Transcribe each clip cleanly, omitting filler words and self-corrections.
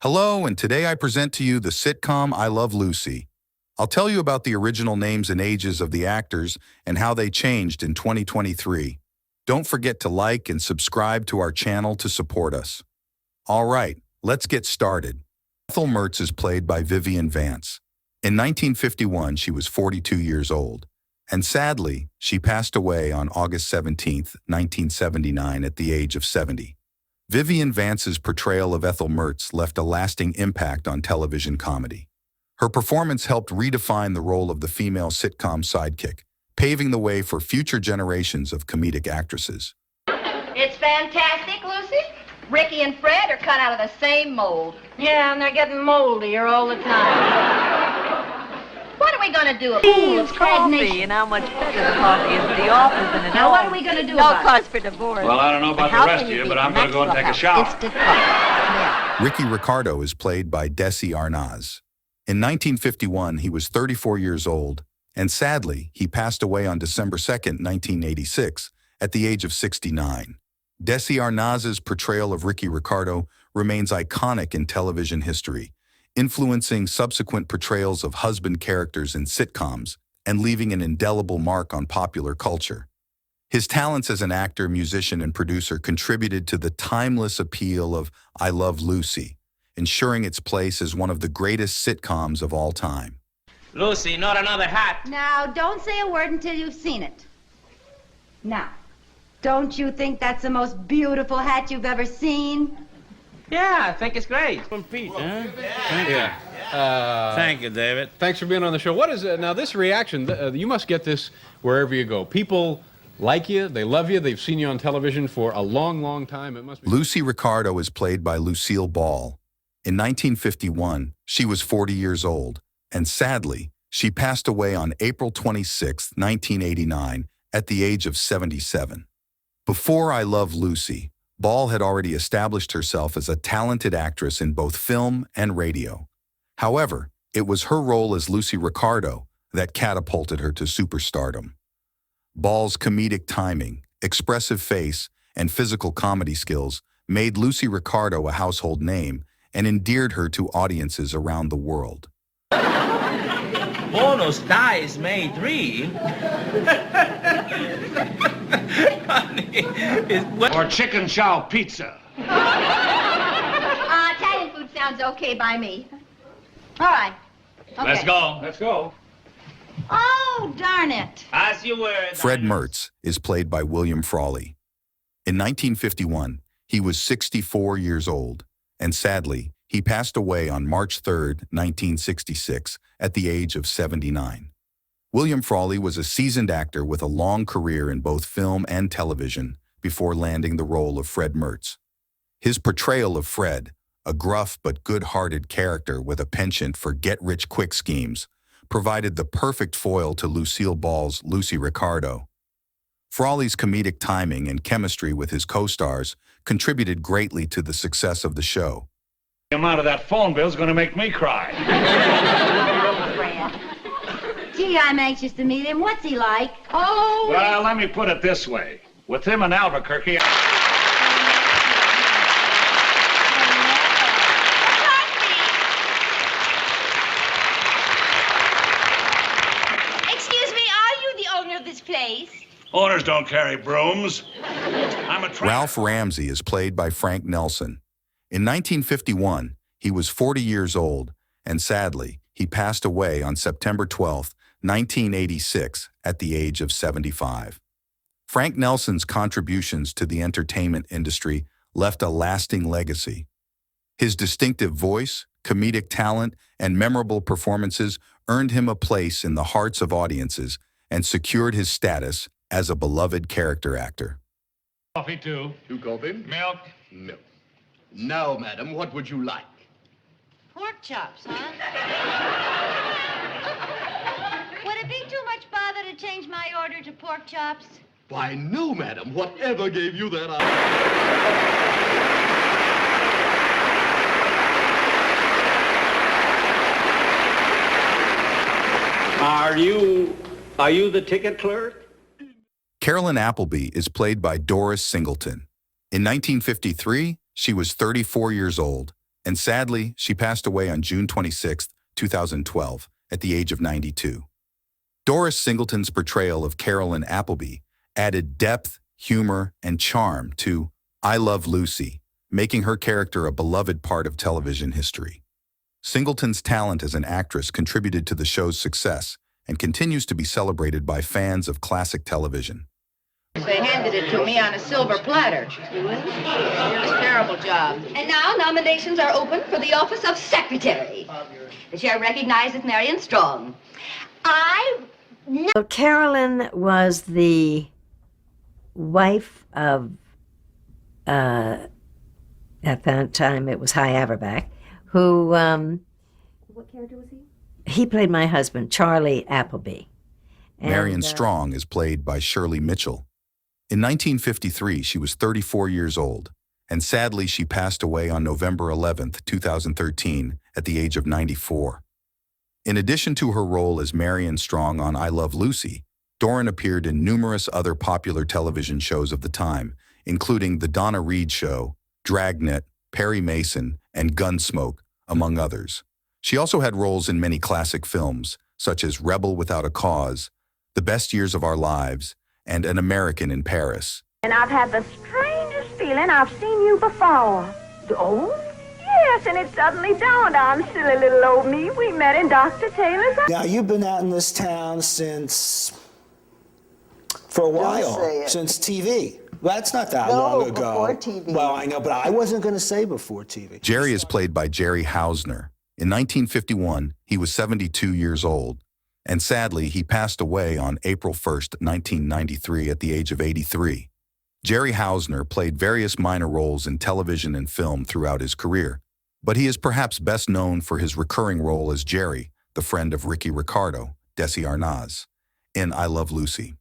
Hello, and today I present to you the sitcom I Love Lucy. I'll tell you about the original names and ages of the actors and how they changed in 2023. Don't forget to like and subscribe to our channel to support us. All right, let's get started. Ethel Mertz is played by Vivian Vance. In 1951, she was 42 years old, and sadly, she passed away on August 17, 1979, at the age of 70. Vivian Vance's portrayal of Ethel Mertz left a lasting impact on television comedy. Her performance helped redefine the role of the female sitcom sidekick, paving the way for future generations of comedic actresses. It's fantastic, Lucy. Ricky and Fred are cut out of the same mold. Yeah, and they're getting moldier all the time. What are we going to do about it? It's coffee, and how much better the coffee is at the office than at Now, home. what are we going to do No about cause for divorce. Well, I don't know about the rest of you, but I'm going to go and take a shower. Ricky Ricardo is played by Desi Arnaz. In 1951, he was 34 years old, and sadly, he passed away on December 2, 1986, at the age of 69. Desi Arnaz's portrayal of Ricky Ricardo remains iconic in television history, influencing subsequent portrayals of husband characters in sitcoms and leaving an indelible mark on popular culture. His talents as an actor, musician, and producer contributed to the timeless appeal of I Love Lucy, ensuring its place as one of the greatest sitcoms of all time. Lucy, not another hat. Now, don't say a word until you've seen it. Now, don't you think that's the most beautiful hat you've ever seen? Yeah, I think it's great. From Pete, huh? Thank you, David. Thanks for being on the show. What is it now? This reaction, you must get this wherever you go. People like you, they love you, they've seen you on television for a long, long time. It must be. Lucy Ricardo is played by Lucille Ball. In 1951, she was 40 years old, and sadly, she passed away on April 26, 1989, at the age of 77. Before I Love Lucy, Ball had already established herself as a talented actress in both film and radio. However, it was her role as Lucy Ricardo that catapulted her to superstardom. Ball's comedic timing, expressive face, and physical comedy skills made Lucy Ricardo a household name and endeared her to audiences around the world. Buenos Dias May 3. Or chicken chow pizza. Italian food sounds okay by me. All right. Okay. Let's go. Let's go. Oh, darn it. As you were. Fred Mertz is played by William Frawley. In 1951, he was 64 years old, and sadly, he passed away on March 3, 1966, at the age of 79. William Frawley was a seasoned actor with a long career in both film and television before landing the role of Fred Mertz. His portrayal of Fred, a gruff but good-hearted character with a penchant for get-rich-quick schemes, provided the perfect foil to Lucille Ball's Lucy Ricardo. Frawley's comedic timing and chemistry with his co-stars contributed greatly to the success of the show. The amount of that phone bill is going to make me cry. Gee, I'm anxious to meet him. What's he like? Oh, Well, let me put it this way. With him in Albuquerque... Excuse me, are you the owner of this place? Owners don't carry brooms. I'm a Ralph Ramsey is played by Frank Nelson. In 1951, he was 40 years old, and sadly, he passed away on September 12, 1986, at the age of 75. Frank Nelson's contributions to the entertainment industry left a lasting legacy. His distinctive voice, comedic talent, and memorable performances earned him a place in the hearts of audiences and secured his status as a beloved character actor. Coffee, too. 2 coffee? Milk. Milk. Now, madam, what would you like? Pork chops, huh? Would it be too much bother to change my order to pork chops? Why, no, madam. Whatever gave you that idea? Are you the ticket clerk? Carolyn Appleby is played by Doris Singleton. In 1953, she was 34 years old, And sadly, she passed away on June 26, 2012, at the age of 92. Doris Singleton's portrayal of Carolyn Appleby added depth, humor, and charm to I Love Lucy, making her character a beloved part of television history. Singleton's talent as an actress contributed to the show's success and continues to be celebrated by fans of classic television. They handed it to me on a silver platter. It was a terrible job. And now nominations are open for the office of secretary. The chair recognizes Marion Strong. So Carolyn was the wife of, at that time it was Hy Averback, who, What character was he? he played my husband, Charlie Appleby. And, Marion Strong is played by Shirley Mitchell. In 1953, she was 34 years old, and sadly she passed away on November 11, 2013, at the age of 94. In addition to her role as Marion Strong on I Love Lucy, Doran appeared in numerous other popular television shows of the time, including The Donna Reed Show, Dragnet, Perry Mason, and Gunsmoke, among others. She also had roles in many classic films, such as Rebel Without a Cause, The Best Years of Our Lives, and An American in Paris. And I've had the strangest feeling I've seen you before. Oh? Yes, and it suddenly dawned on silly little old me. We met in Dr. Taylor's. Now, you've been out in this town for a while, since TV. Well, that's not that long ago. Before TV. Well, I know, but I wasn't going to say before TV. Jerry is played by Jerry Hausner. In 1951, he was 72 years old, and sadly, he passed away on April 1st, 1993, at the age of 83. Jerry Hausner played various minor roles in television and film throughout his career, but he is perhaps best known for his recurring role as Jerry, the friend of Ricky Ricardo, Desi Arnaz, in I Love Lucy.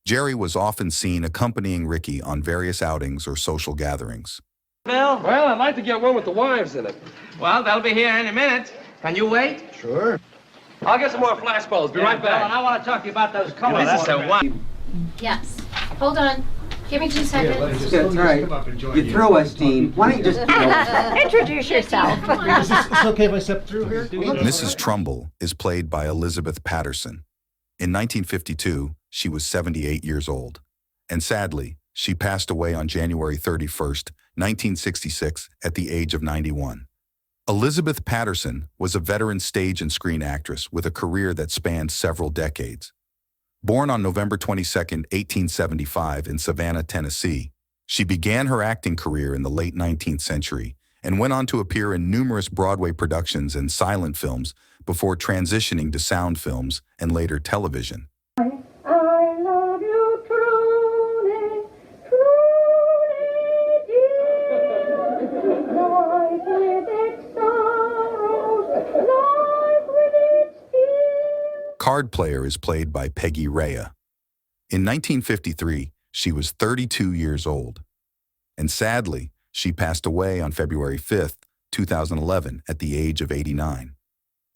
Jerry was often seen accompanying Ricky on various outings or social gatherings. Bill? Well, I'd like to get one with the wives in it. Well, they'll be here any minute. Can you wait? Sure. I'll get some more flashballs. Be right Bill, and back. I want to talk to you about those colors. This is a one. Yes. Hold on. Give me 2 seconds. That's right. You throw us, Dean. Why don't you just... Introduce yourself. It's okay if I step through here? Mrs. Trumbull is played by Elizabeth Patterson. In 1952, she was 78 years old, and sadly, she passed away on January 31st, 1966, at the age of 91. Elizabeth Patterson was a veteran stage and screen actress with a career that spanned several decades. Born on November 22, 1875, in Savannah, Tennessee, she began her acting career in the late 19th century and went on to appear in numerous Broadway productions and silent films before transitioning to sound films and later television. I love you truly, truly, dear. Life with its sorrows, life with its tears. Card Player is played by Peggy Rhea. In 1953, she was 32 years old, and sadly, she passed away on February 5th, 2011, at the age of 89.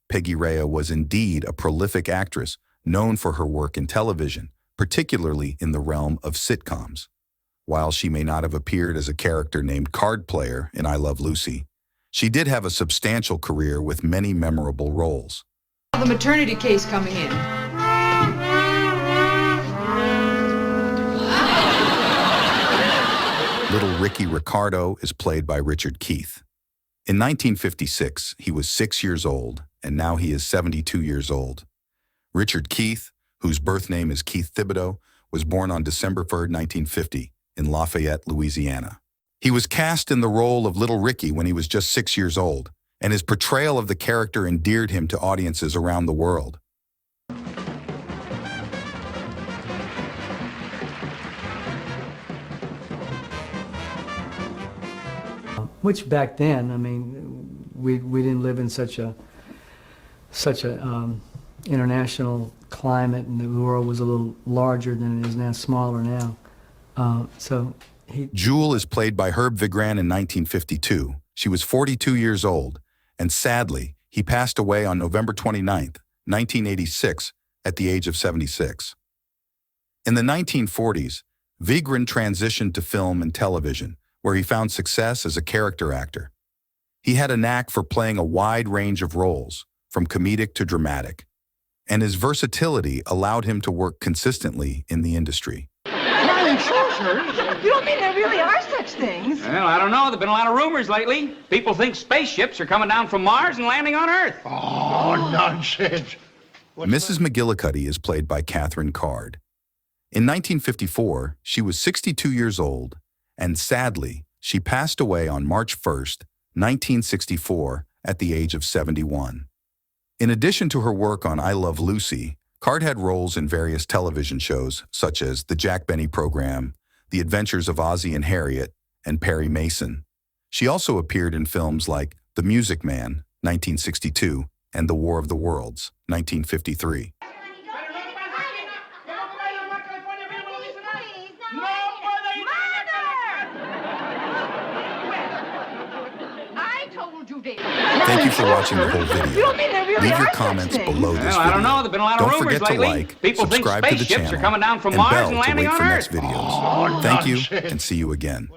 Peggy Rhea was indeed a prolific actress known for her work in television, particularly in the realm of sitcoms. While she may not have appeared as a character named Card Player in I Love Lucy, she did have a substantial career with many memorable roles. The maternity case coming in. Little Ricky Ricardo is played by Richard Keith. In 1956, he was 6 years old, and now he is 72 years old. Richard Keith, whose birth name is Keith Thibodeau, was born on December 3rd, 1950, in Lafayette, Louisiana. He was cast in the role of Little Ricky when he was just 6 years old, and his portrayal of the character endeared him to audiences around the world. Which back then, I mean, we didn't live in such a international climate, and the world was a little larger than it is now, smaller now. Jewel is played by Herb Vigran in 1952. She was 42 years old, and sadly, he passed away on November 29th, 1986, at the age of 76. In the 1940s, Vigran transitioned to film and television, where he found success as a character actor. He had a knack for playing a wide range of roles, from comedic to dramatic, and his versatility allowed him to work consistently in the industry. Flying saucers? You don't mean there really are such things? Well, I don't know. There've been a lot of rumors lately. People think spaceships are coming down from Mars and landing on Earth. Oh, nonsense. Mrs. McGillicuddy is played by Catherine Card. In 1954, she was 62 years old, and sadly, she passed away on March 1st, 1964, at the age of 71. In addition to her work on I Love Lucy, Card had roles in various television shows such as The Jack Benny Program, The Adventures of Ozzie and Harriet, and Perry Mason. She also appeared in films like The Music Man, 1962, and The War of the Worlds, 1953. Thank you for watching the whole video. Leave your comments below this video. I don't know. There've been a lot of Don't rumors forget to lately. like, People think subscribe to the spaceships channel, are coming down from and Mars bell and to landing wait on for Earth. next videos. Thank you, and see you again.